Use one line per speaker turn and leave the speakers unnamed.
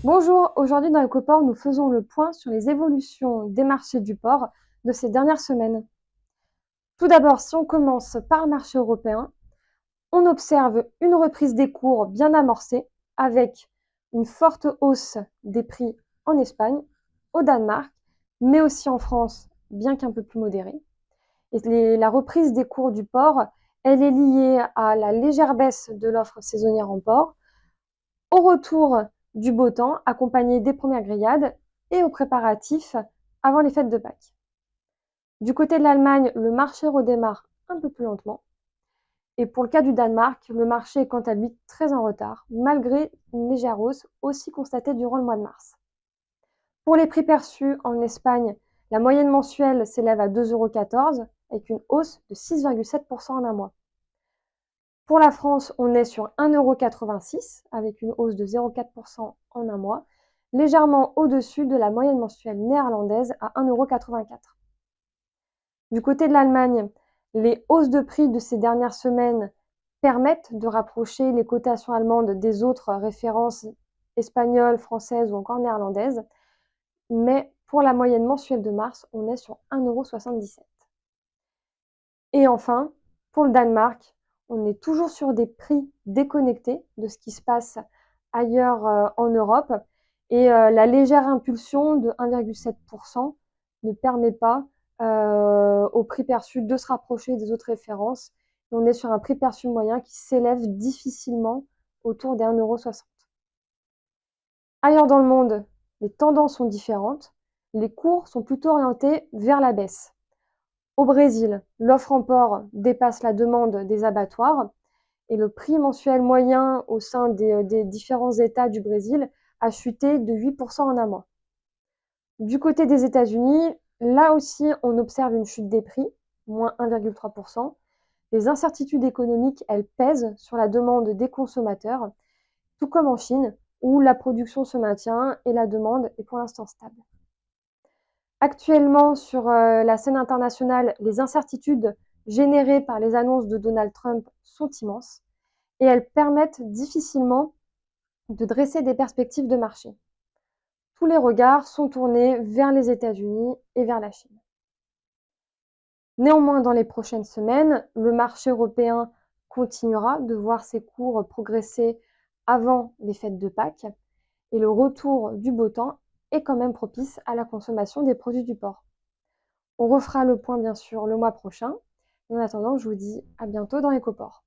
Bonjour, aujourd'hui dans Ecoport, nous faisons le point sur les évolutions des marchés du porc de ces dernières semaines. Tout d'abord, si on commence par le marché européen, on observe une reprise des cours bien amorcée avec une forte hausse des prix en Espagne, au Danemark, mais aussi en France, bien qu'un peu plus modérée. Et la reprise des cours du porc, elle est liée à la légère baisse de l'offre saisonnière en porc, au retour du beau temps, accompagné des premières grillades et aux préparatifs avant les fêtes de Pâques. Du côté de l'Allemagne, le marché redémarre un peu plus lentement. Et pour le cas du Danemark, le marché est quant à lui très en retard, malgré une légère hausse aussi constatée durant le mois de mars. Pour les prix perçus en Espagne, la moyenne mensuelle s'élève à 2,14 € avec une hausse de 6,7% en un mois. Pour la France, on est sur 1,86 € avec une hausse de 0,4% en un mois, légèrement au-dessus de la moyenne mensuelle néerlandaise à 1,84 €. Du côté de l'Allemagne, les hausses de prix de ces dernières semaines permettent de rapprocher les cotations allemandes des autres références espagnoles, françaises ou encore néerlandaises, mais pour la moyenne mensuelle de mars, on est sur 1,77 €. Et enfin, pour le Danemark, on est toujours sur des prix déconnectés de ce qui se passe ailleurs en Europe et la légère impulsion de 1,7% ne permet pas au prix perçu de se rapprocher des autres références. Et on est sur un prix perçu moyen qui s'élève difficilement autour des 1,60 €. Ailleurs dans le monde, les tendances sont différentes. Les cours sont plutôt orientés vers la baisse. Au Brésil, l'offre en porc dépasse la demande des abattoirs et le prix mensuel moyen au sein des différents États du Brésil a chuté de 8% en un mois. Du côté des États-Unis, là aussi, on observe une chute des prix, moins 1,3%. Les incertitudes économiques, elles pèsent sur la demande des consommateurs, tout comme en Chine, où la production se maintient et la demande est pour l'instant stable. Actuellement, sur la scène internationale, les incertitudes générées par les annonces de Donald Trump sont immenses et elles permettent difficilement de dresser des perspectives de marché. Tous les regards sont tournés vers les États-Unis et vers la Chine. Néanmoins, dans les prochaines semaines, le marché européen continuera de voir ses cours progresser avant les fêtes de Pâques et le retour du beau temps est quand même propice à la consommation des produits du porc. On refera le point bien sûr le mois prochain. En attendant, je vous dis à bientôt dans Ecoport.